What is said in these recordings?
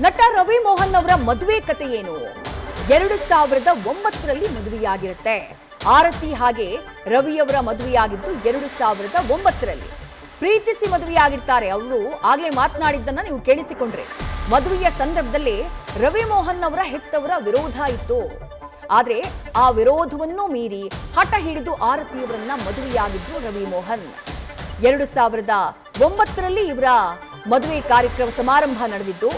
ನಟ ರವಿ ಮೋಹನ್ ಅವರ ಮದುವೆ ಕತೆ ಏನು? 2009ರಲ್ಲಿ ಮದುವೆಯಾಗಿರುತ್ತೆ. ಆರತಿ ಹಾಗೆ ರವಿಯವರ ಮದುವೆಯಾಗಿದ್ದು 2009ರಲ್ಲಿ. ಪ್ರೀತಿಸಿ ಮದುವೆಯಾಗಿರ್ತಾರೆ. ಅವರು ಆಗ್ಲೇ ಮಾತನಾಡಿದ್ದನ್ನ ನೀವು ಕೇಳಿಸಿಕೊಂಡ್ರೆ, ಮದುವೆಯ ಸಂದರ್ಭದಲ್ಲಿ ರವಿ ಮೋಹನ್ ಅವರ ಹೆತ್ತವರ ವಿರೋಧ ಇತ್ತು. ಆದ್ರೆ ಆ ವಿರೋಧವನ್ನು ಮೀರಿ ಹಠ ಹಿಡಿದು ಆರತಿಯವರನ್ನ ಮದುವೆಯಾಗಿದ್ರು ರವಿ ಮೋಹನ್. 2009ರಲ್ಲಿ ಇವರ ಮದುವೆ ಕಾರ್ಯಕ್ರಮ ಸಮಾರಂಭ ನಡೆದಿದ್ದು.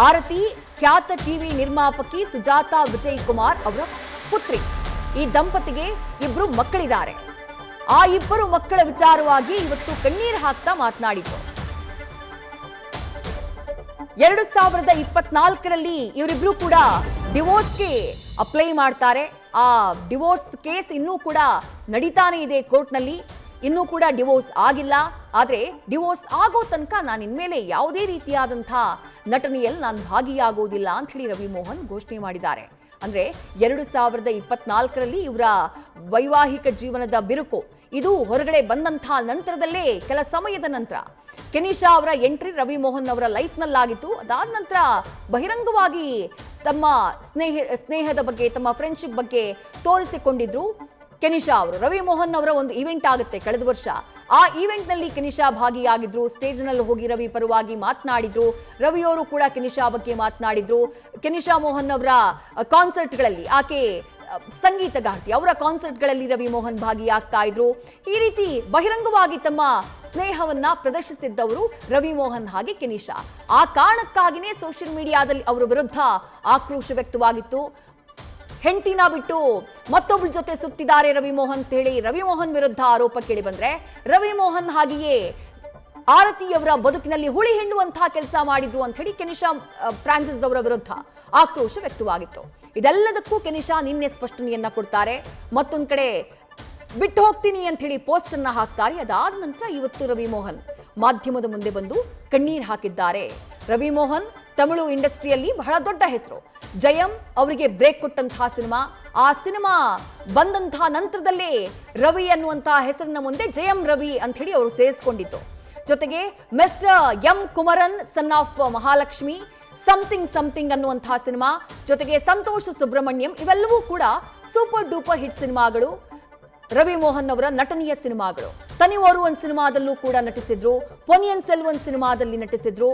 ಆರತಿ ಖ್ಯಾತ ಟಿವಿ ನಿರ್ಮಾಪಕಿ ಸುಜಾತಾ ವಿಜಯ್ ಕುಮಾರ್ ಅವರ ಪುತ್ರಿ. ಈ ದಂಪತಿಗೆ ಇಬ್ರು ಮಕ್ಕಳಿದ್ದಾರೆ. ಆ ಇಬ್ಬರು ಮಕ್ಕಳ ವಿಚಾರವಾಗಿ ಇವತ್ತು ಕಣ್ಣೀರು ಹಾಕ್ತಾ ಮಾತನಾಡಿದ್ರು. 2024ರಲ್ಲಿ ಇವರಿಬ್ರು ಕೂಡ ಡಿವೋರ್ಸ್ಗೆ ಅಪ್ಲೈ ಮಾಡ್ತಾರೆ. ಆ ಡಿವೋರ್ಸ್ ಕೇಸ್ ಇನ್ನೂ ಕೂಡ ನಡೀತಾನೆ ಇದೆ ಕೋರ್ಟ್ನಲ್ಲಿ. ಇನ್ನೂ ಕೂಡ ಡಿವೋರ್ಸ್ ಆಗಿಲ್ಲ. ಆದರೆ ಡಿವೋರ್ಸ್ ಆಗೋ ತನಕ ನಾನು ಇನ್ಮೇಲೆ ಯಾವುದೇ ರೀತಿಯಾದಂಥ ನಟನೆಯಲ್ಲಿ ನಾನು ಭಾಗಿಯಾಗೋದಿಲ್ಲ ಅಂತ ಹೇಳಿ ರವಿ ಮೋಹನ್ ಘೋಷಣೆ ಮಾಡಿದ್ದಾರೆ. ಅಂದ್ರೆ 2024ರಲ್ಲಿ ಇವರ ವೈವಾಹಿಕ ಜೀವನದ ಬಿರುಕು ಇದು ಹೊರಗಡೆ ಬಂದಂಥ ನಂತರದಲ್ಲೇ ಕೆಲ ಸಮಯದ ನಂತರ ಕೆನಿಷಾ ಅವರ ಎಂಟ್ರಿ ರವಿ ಮೋಹನ್ ಅವರ ಲೈಫ್ನಲ್ಲಾಗಿತ್ತು. ಅದಾದ ನಂತರ ಬಹಿರಂಗವಾಗಿ ತಮ್ಮ ಸ್ನೇಹದ ಬಗ್ಗೆ, ತಮ್ಮ ಫ್ರೆಂಡ್ಶಿಪ್ ಬಗ್ಗೆ ತೋರಿಸಿಕೊಂಡಿದ್ರು ಕೆನಿಷಾ ಅವರು. ರವಿ ಮೋಹನ್ ಅವರ ಒಂದು ಈವೆಂಟ್ ಆಗುತ್ತೆ ಕಳೆದ ವರ್ಷ. ಆ ಈವೆಂಟ್ ನಲ್ಲಿ ಕೆನಿಷಾ ಭಾಗಿಯಾಗಿದ್ರು. ಸ್ಟೇಜ್ ನಲ್ಲಿ ಹೋಗಿ ರವಿ ಪರವಾಗಿ ಮಾತನಾಡಿದ್ರು. ರವಿಯವರು ಕೂಡ ಕೆನಿಷಾ ಬಗ್ಗೆ ಮಾತನಾಡಿದ್ರು. ಕೆನಿಷಾ ಮೋಹನ್ ಅವರ ಕಾನ್ಸರ್ಟ್ಗಳಲ್ಲಿ, ಆಕೆ ಸಂಗೀತಗಾರ್ತಿ, ಅವರ ಕಾನ್ಸರ್ಟ್ಗಳಲ್ಲಿ ರವಿ ಮೋಹನ್ ಭಾಗಿಯಾಗ್ತಾ ಇದ್ರು. ಈ ರೀತಿ ಬಹಿರಂಗವಾಗಿ ತಮ್ಮ ಸ್ನೇಹವನ್ನ ಪ್ರದರ್ಶಿಸಿದ್ದವರು ರವಿ ಮೋಹನ್ ಹಾಗೆ ಕೆನಿಷಾ. ಆ ಕಾರಣಕ್ಕಾಗಿನೇ ಸೋಷಿಯಲ್ ಮೀಡಿಯಾದಲ್ಲಿ ಅವರ ವಿರುದ್ಧ ಆಕ್ರೋಶ ವ್ಯಕ್ತವಾಗಿತ್ತು. ಹೆಂಡತಿನ ಬಿಟ್ಟು ಮತ್ತೊಬ್ಬಳ ಜೊತೆ ಸುತ್ತಿದ್ದಾರೆ ರವಿ ಮೋಹನ್ ಅಂತ ಹೇಳಿ ರವಿ ಮೋಹನ್ ವಿರುದ್ಧ ಆರೋಪ ಕೇಳಿ ಬಂದ್ರೆ, ರವಿ ಮೋಹನ್ ಹಾಗೆಯೇ ಆರತಿಯವರ ಬದುಕಿನಲ್ಲಿ ಹುಳಿ ಹಿಂಡುವಂತಹ ಕೆಲಸ ಮಾಡಿದ್ರು ಅಂತ ಹೇಳಿ ಕೆನಿಷಾ ಫ್ರಾನ್ಸಿಸ್ ಅವರ ವಿರುದ್ಧ ಆಕ್ರೋಶ ವ್ಯಕ್ತವಾಗಿತ್ತು. ಇದೆಲ್ಲದಕ್ಕೂ ಕೆನಿಷಾ ನಿನ್ನೆ ಸ್ಪಷ್ಟನೆಯನ್ನ ಕೊಡ್ತಾರೆ. ಮತ್ತೊಂದ್ ಕಡೆ ಬಿಟ್ಟು ಹೋಗ್ತೀನಿ ಅಂತ ಹೇಳಿ ಪೋಸ್ಟ್ ಅನ್ನ ಹಾಕ್ತಾರೆ. ಅದಾದ ನಂತರ ಇವತ್ತು ರವಿ ಮೋಹನ್ ಮಾಧ್ಯಮದ ಮುಂದೆ ಬಂದು ಕಣ್ಣೀರ್ ಹಾಕಿದ್ದಾರೆ. ರವಿ ಮೋಹನ್ ತಮಿಳು ಇಂಡಸ್ಟ್ರಿಯಲ್ಲಿ ಬಹಳ ದೊಡ್ಡ ಹೆಸರು. ಜಯಂ ಅವರಿಗೆ ಬ್ರೇಕ್ ಕೊಟ್ಟಂತಹ ಸಿನಿಮಾ. ಆ ಸಿನಿಮಾ ಬಂದಂತಹ ನಂತರದಲ್ಲೇ ರವಿ ಅನ್ನುವಂತಹ ಹೆಸರಿನ ಮುಂದೆ ಜಯಂ ರವಿ ಅಂತ ಹೇಳಿ ಅವರು ಸೇರಿಸಿಕೊಂಡಿತ್ತು. ಜೊತೆಗೆ mister M Kumaran son of Mahalakshmi, something ಅನ್ನುವಂತಹ ಸಿನಿಮಾ, ಜೊತೆಗೆ ಸಂತೋಷ್ ಸುಬ್ರಹ್ಮಣ್ಯಂ, ಇವೆಲ್ಲವೂ ಕೂಡ ಸೂಪರ್ ಡೂಪರ್ ಹಿಟ್ ಸಿನಿಮಾಗಳು. ರವಿ ಮೋಹನ್ ಅವರ ನಟನೆಯ ಸಿನಿಮಾಗಳು. ತನಿವರು ಒಂದು ಸಿನಿಮಾದಲ್ಲೂ ಕೂಡ ನಟಿಸಿದ್ರು. ಪೊನಿಯನ್ ಸೆಲ್ವನ್ ಸಿನಿಮಾದಲ್ಲಿ ನಟಿಸಿದ್ರು.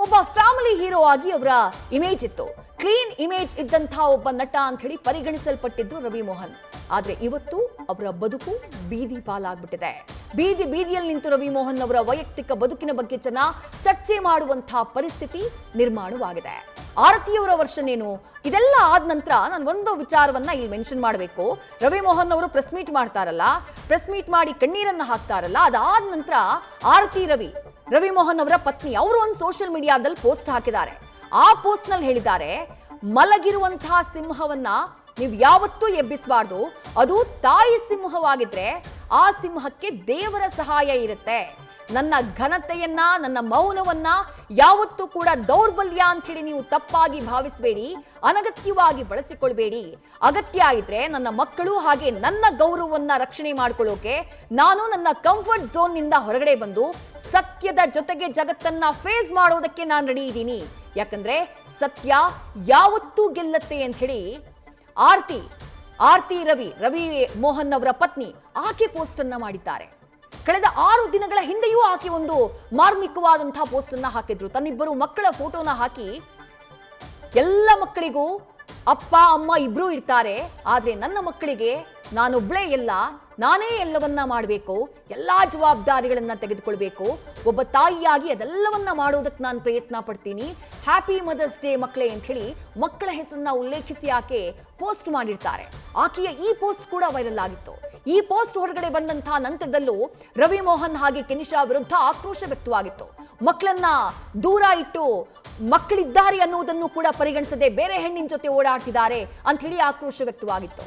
ಒಬ್ಬ ಫ್ಯಾಮಿಲಿ ಹೀರೋ ಆಗಿ ಅವರ ಇಮೇಜ್ ಇತ್ತು. ಕ್ಲೀನ್ ಇಮೇಜ್ ಇದ್ದಂಥ ಒಬ್ಬ ನಟ ಅಂತ ಹೇಳಿ ಪರಿಗಣಿಸಲ್ಪಟ್ಟಿದ್ರು ರವಿ ಮೋಹನ್. ಆದ್ರೆ ಇವತ್ತು ಅವರ ಬದುಕು ಬೀದಿ ಪಾಲಾಗ್ಬಿಟ್ಟಿದೆ. ಬೀದಿಯಲ್ಲಿ ನಿಂತು ರವಿ ಮೋಹನ್ ಅವರ ವೈಯಕ್ತಿಕ ಬದುಕಿನ ಬಗ್ಗೆ ಜನ ಚರ್ಚೆ ಮಾಡುವಂತಹ ಪರಿಸ್ಥಿತಿ ನಿರ್ಮಾಣವಾಗಿದೆ. ಆರತಿಯವರ ವರ್ಷನ್ ಏನು? ಇದೆಲ್ಲ ಆದ ನಂತರ ನಾನು ಒಂದು ವಿಚಾರವನ್ನ ಇಲ್ಲಿ ಮೆನ್ಷನ್ ಮಾಡಬೇಕು. ರವಿ ಮೋಹನ್ ಅವರು ಪ್ರೆಸ್ ಮೀಟ್ ಮಾಡ್ತಾರಲ್ಲ, ಪ್ರೆಸ್ ಮೀಟ್ ಮಾಡಿ ಕಣ್ಣೀರನ್ನ ಹಾಕ್ತಾರಲ್ಲ, ಅದಾದ ನಂತರ ಆರತಿ ರವಿ ಮೋಹನ್ ಅವರ ಪತ್ನಿ ಅವರು ಒಂದು ಸೋಷಿಯಲ್ ಮೀಡಿಯಾದಲ್ಲಿ ಪೋಸ್ಟ್ ಹಾಕಿದ್ದಾರೆ. ಆ ಪೋಸ್ಟ್ ನಲ್ಲಿ ಹೇಳಿದ್ದಾರೆ, ಮಲಗಿರುವಂತಹ ಸಿಂಹವನ್ನ ನೀವು ಯಾವತ್ತೂ ಎಬ್ಬಿಸಬಾರ್ದು. ಅದು ತಾಯಿ ಸಿಂಹವಾಗಿದ್ರೆ ಆ ಸಿಂಹಕ್ಕೆ ದೇವರ ಸಹಾಯ ಇರುತ್ತೆ. ನನ್ನ ಘನತೆಯನ್ನ, ನನ್ನ ಮೌನವನ್ನ ಯಾವತ್ತೂ ಕೂಡ ದೌರ್ಬಲ್ಯ ಅಂತ ಹೇಳಿ ನೀವು ತಪ್ಪಾಗಿ ಭಾವಿಸಬೇಡಿ, ಅನಗತ್ಯವಾಗಿ ಬಳಸಿಕೊಳ್ಬೇಡಿ. ಅಗತ್ಯ ಇದ್ರೆ ನನ್ನ ಮಕ್ಕಳು ಹಾಗೆ ನನ್ನ ಗೌರವವನ್ನ ರಕ್ಷಣೆ ಮಾಡ್ಕೊಳ್ಳೋಕೆ ನಾನು ನನ್ನ ಕಂಫರ್ಟ್ ಝೋನ್ ನಿಂದ ಹೊರಗಡೆ ಬಂದು ಸತ್ಯದ ಜೊತೆಗೆ ಜಗತ್ತನ್ನ ಫೇಸ್ ಮಾಡೋದಕ್ಕೆ ನಾನು ರೆಡಿ ಇದ್ದೀನಿ. ಯಾಕಂದ್ರೆ ಸತ್ಯ ಯಾವತ್ತೂ ಗೆಲ್ಲತ್ತೆ ಅಂತ ಹೇಳಿ ಆರ್ತಿ ರವಿ ಮೋಹನ್ ಅವರ ಪತ್ನಿ ಆಕೆ ಪೋಸ್ಟ್ ಅನ್ನ ಮಾಡಿದ್ದಾರೆ. ಕಳೆದ 6 ದಿನಗಳ ಹಿಂದೆಯೂ ಆಕೆ ಒಂದು ಮಾರ್ಮಿಕವಾದಂತಹ ಪೋಸ್ಟ್ ಅನ್ನ ಹಾಕಿದ್ರು. ತನ್ನಿಬ್ಬರು ಮಕ್ಕಳ ಫೋಟೋನ ಹಾಕಿ, ಎಲ್ಲ ಮಕ್ಕಳಿಗೂ ಅಪ್ಪ ಅಮ್ಮ ಇಬ್ರು ಇರ್ತಾರೆ, ಆದ್ರೆ ನನ್ನ ಮಕ್ಕಳಿಗೆ ನಾನೊಬ್ಳೇ ಎಲ್ಲ, ನಾನೇ ಎಲ್ಲವನ್ನ ಮಾಡಬೇಕು, ಎಲ್ಲಾ ಜವಾಬ್ದಾರಿಗಳನ್ನ ತೆಗೆದುಕೊಳ್ಬೇಕು, ಒಬ್ಬ ತಾಯಿಯಾಗಿ ಅದೆಲ್ಲವನ್ನ ಮಾಡೋದಕ್ಕೆ ನಾನು ಪ್ರಯತ್ನ ಪಡ್ತೀನಿ, ಹ್ಯಾಪಿ ಮದರ್ಸ್ ಡೇ ಮಕ್ಕಳೇ ಅಂತ ಹೇಳಿ ಮಕ್ಕಳ ಹೆಸರನ್ನ ಉಲ್ಲೇಖಿಸಿ ಆಕೆ ಪೋಸ್ಟ್ ಮಾಡಿರ್ತಾರೆ. ಆಕೆಯ ಈ ಪೋಸ್ಟ್ ಕೂಡ ವೈರಲ್ ಆಗಿತ್ತು. ಈ ಪೋಸ್ಟ್ ಹೊರಗಡೆ ಬಂದಂತಹ ನಂತರದಲ್ಲೂ ರವಿ ಮೋಹನ್ ಹಾಗೆ ಕೆನಿಷಾ ವಿರುದ್ಧ ಆಕ್ರೋಶ ವ್ಯಕ್ತವಾಗಿತ್ತು. ಮಕ್ಕಳನ್ನ ದೂರ ಇಟ್ಟು ಮಕ್ಕಳಿದ್ದಾರೆ ಅನ್ನುವುದನ್ನು ಕೂಡ ಪರಿಗಣಿಸದೆ ಬೇರೆ ಹೆಣ್ಣಿನ ಜೊತೆ ಓಡಾಡ್ತಿದ್ದಾರೆ ಅಂತ ಹೇಳಿ ಆಕ್ರೋಶ ವ್ಯಕ್ತವಾಗಿತ್ತು.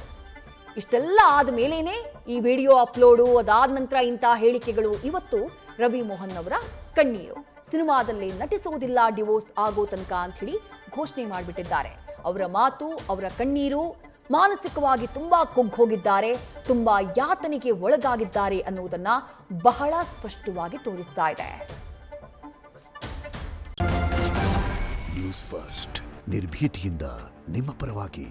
ಇಷ್ಟೆಲ್ಲ ಆದ ಮೇಲೇನೆ ಈ ವಿಡಿಯೋ ಅಪ್ಲೋಡು, ಅದಾದ ನಂತರ ಇಂತಹ ಹೇಳಿಕೆಗಳು. ಇವತ್ತು ರವಿ ಮೋಹನ್ ಅವರ ಕಣ್ಣೀರು. ಸಿನಿಮಾದಲ್ಲಿ ನಟಿಸುವುದಿಲ್ಲ ಡಿವೋರ್ಸ್ ಆಗೋ ತನಕ ಅಂತ ಹೇಳಿ ಘೋಷಣೆ ಮಾಡಿಬಿಟ್ಟಿದ್ದಾರೆ. ಅವರ ಮಾತು, ಅವರ ಕಣ್ಣೀರು, ಮಾನಸಿಕವಾಗಿ ತುಂಬಾ ಕುಗ್ಗೋಗಿದ್ದಾರೆ, ತುಂಬಾ ಯಾತನೆಗೆ ಒಳಗಾಗಿದ್ದಾರೆ ಅನ್ನುವುದನ್ನ ಬಹಳ ಸ್ಪಷ್ಟವಾಗಿ ತೋರಿಸ್ತಾ ಇದೆ. ನ್ಯೂಸ್ ಫಸ್ಟ್ ನಿರ್ಭೀತಿಯಿಂದ ನಿಮ್ಮ ಪರವಾಗಿ.